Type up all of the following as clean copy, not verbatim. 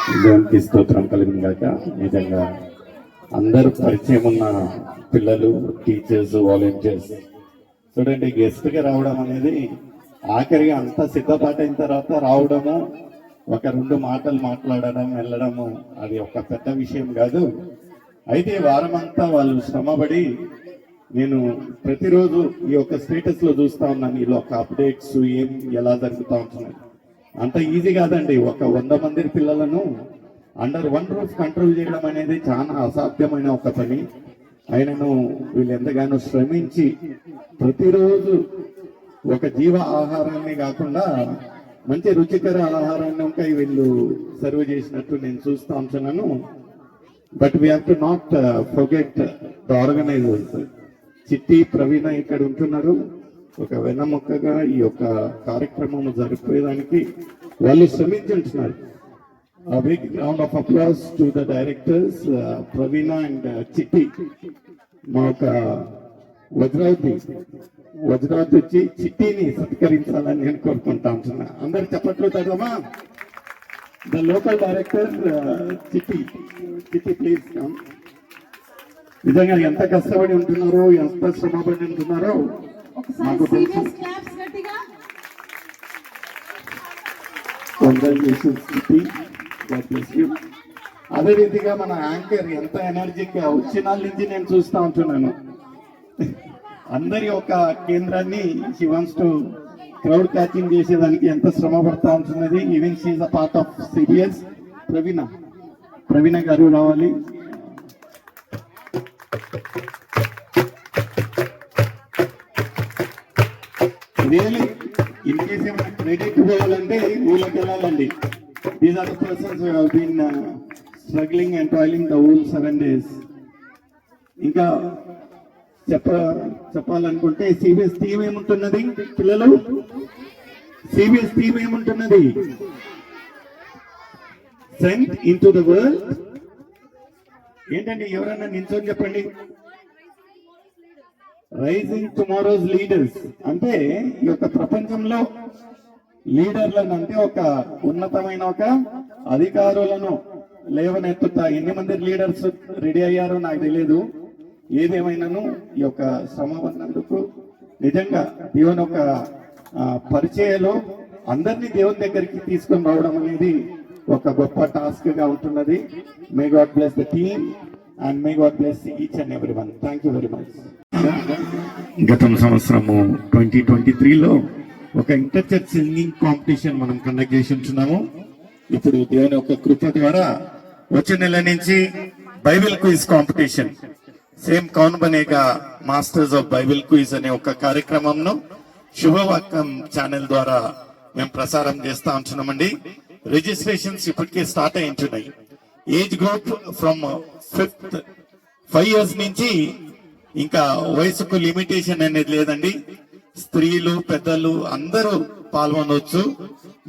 దేవునికి స్తోత్రం కలిగిన గాక. నిజంగా అందరూ పరిచయం ఉన్న పిల్లలు, టీచర్స్, వాలంటీర్స్ చూడండి, గెస్ట్గా రావడం అనేది ఆఖరిగా అంతా సిద్ధపాటు అయిన తర్వాత రావడము, ఒక రెండు మాటలు మాట్లాడడం, వెళ్ళడము అది ఒక పెద్ద విషయం కాదు. అయితే వారం అంతా వాళ్ళు శ్రమపడి, నేను ప్రతిరోజు ఈ యొక్క స్టేటస్ లో చూస్తా ఉన్నాను, వీళ్ళు ఒక అప్డేట్స్ ఏం ఎలా జరుగుతూ ఉంటున్నాయి. అంత ఈజీ కాదండి. ఒక 100 మంది పిల్లలను అండర్ 1 రూఫ్ కంట్రోల్ చేయడం అనేది చాలా అసాధ్యమైన ఒక పని. ఆయనను వీళ్ళు ఎంతగానో శ్రమించి ప్రతిరోజు ఒక జీవ ఆహారాన్ని కాకుండా మంచి రుచికర ఆహారాన్ని ఇంకా వీళ్ళు సర్వ్ చేసినట్టు నేను చూస్తూ ఉంటున్నాను. But we have to not forget the organisers. చిట్టి, ప్రవీణ ఇక్కడ ఉంటున్నారు. ఒక వెన్నముక్కగా ఈ యొక్క కార్యక్రమం జరిపేదానికి వాళ్ళు శ్రమించుంటున్నారు. A big round of applause to the directors, Pravina and Chitti. మా ఒక వజ్రావతి వచ్చి చిట్టిని సత్కరించాలని నేను కోరుకుంటా ఉంటున్నా. అందరు చెప్పట్లు తగ్గమా? ద లోకల్ డైరెక్టర్ చిట్టి ప్లీజ్ కమ్. నిజంగా ఎంత కష్టపడి ఉంటున్నారో, ఎంత శ్రమపడి ఉంటున్నారో నాకు తెలుసు. అదే రీతిగా మన యాంకర్ ఎంత ఎనర్జీగా వచ్చిన నుంచి నేను చూస్తూ ఉంటున్నాను. అందరి ఒక కేంద్రాన్ని she wants to crowd catching చేసేదానికి ఎంత శ్రమ పడతా ఉంటున్నది. Even she is a part of CBS. Praveena గారు రావాలి. రియలీ ఇన్ కేస్ ఏమైనా క్రెడిట్ పోవాలంటే వీళ్ళకి వెళ్ళాలండి. These are the persons who have been struggling and toiling the whole 7 days. ఇంకా చెప్పాలనుకుంటే సిబిఎస్ థీమ్ ఏముంటున్నది పిల్లలు? సిబిఎస్ థీమ్ ఏముంటున్నది? Sent into the world. ఏంటండి, ఎవరన్నా నిల్చొని చెప్పండి. Rising tomorrow's leaders. అంటే ఈ యొక్క ప్రపంచంలో లీడర్లను, అంటే ఒక ఉన్నతమైన ఒక అధికారులను లేవనెత్తుతా. ఎన్ని మంది లీడర్స్ రెడీ అయ్యారో నాకు తెలియదు. ఏదేమైనాను ఈ యొక్క శ్రమ పడినందుకు నిజంగా దేవుని ఒక పరిచయలో అందరినీ దేవుని దగ్గరికి తీసుకొని రావడం అనేది ఒక గొప్ప టాస్క్ గా ఉంటున్నది. May God bless the team and may God bless each and everyone. Thank you very much. గత సంవత్సరము 2023లో ఒక ఇంటర్ చర్చ్ సింగింగ్ కాంపిటీషన్ మనం కండక్ట్ చేసి ఉంటున్నాము. ఇప్పుడు దేవుని యొక్క కృప ద్వారా వచ్చే నెల నుంచి Bible quiz competition, same Kaun Banega masters of Bible quiz అనే ఒక కార్యక్రమంను శుభవాక్యం ఛానల్ ద్వారా మేము ప్రసారం చేస్తా ఉంటున్నామండి. రిజిస్ట్రేషన్స్ ఇప్పటికే స్టార్ట్ అయి ఉంటున్నాయి. ఏజ్ గ్రూప్ ఫ్రమ్ 5 years నుంచి, ఇంకా వయసుకు లిమిటేషన్ అనేది లేదండి. స్త్రీలు, పెద్దలు అందరూ పాల్గొనవచ్చు.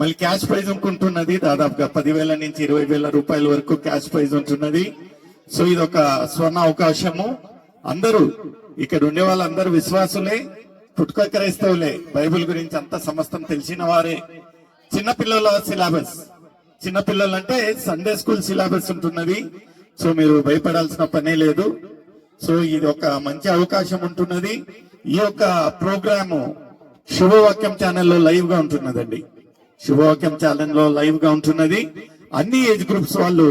మళ్ళీ క్యాష్ ప్రైజ్ ఉంటున్నది. దాదాపుగా 10,000 నుంచి 20,000 రూపాయల వరకు క్యాష్ ప్రైజ్ ఉంటున్నది. సో ఇది ఒక స్వర్ణ అవకాశము. అందరూ ఇక్కడ ఉండే వాళ్ళందరూ విశ్వాసులే, పుట్టుక క్రైస్తవులే, బైబిల్ గురించి అంత సమస్తం తెలిసిన వారే. చిన్నపిల్లల సిలబస్, చిన్నపిల్లలు అంటే సండే స్కూల్ సిలబస్ ఉంటున్నది. సో మీరు భయపడాల్సిన పనే లేదు. సో ఇది ఒక మంచి అవకాశం ఉంటున్నది. ఈ యొక్క ప్రోగ్రాము శుభవాక్యం ఛానల్లో లైవ్ గా ఉంటున్నదండి. శుభవాక్యం ఛానల్లో లైవ్ గా ఉంటున్నది. అన్ని ఏజ్ గ్రూప్స్ వాళ్ళు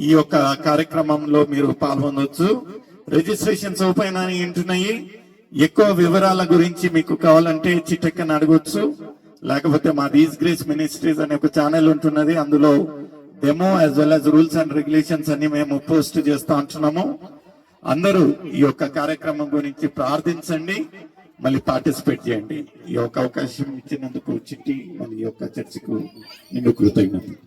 ఈ యొక్క కార్యక్రమంలో మీరు పాల్గొనవచ్చు. రిజిస్ట్రేషన్స్ ఓపెన్ అని ఉంటున్నాయి. ఎక్కువ వివరాల గురించి మీకు కావాలంటే చిట్టెక్కని అడగొచ్చు. లేకపోతే మా దీస్ గ్రేస్ మినిస్ట్రీస్ అనే ఒక ఛానల్ ఉంటున్నది. అందులో demo as well as rules and regulations అన్ని మేము పోస్ట్ చేస్తా ఉంటున్నాము. అందరూ ఈ యొక్క కార్యక్రమం గురించి ప్రార్థించండి, మళ్ళీ పార్టిసిపేట్ చేయండి. ఈ యొక్క అవకాశం ఇచ్చినందుకు చిట్టి మన ఈ యొక్క చర్చకు నిన్ను కృతజ్ఞతలు.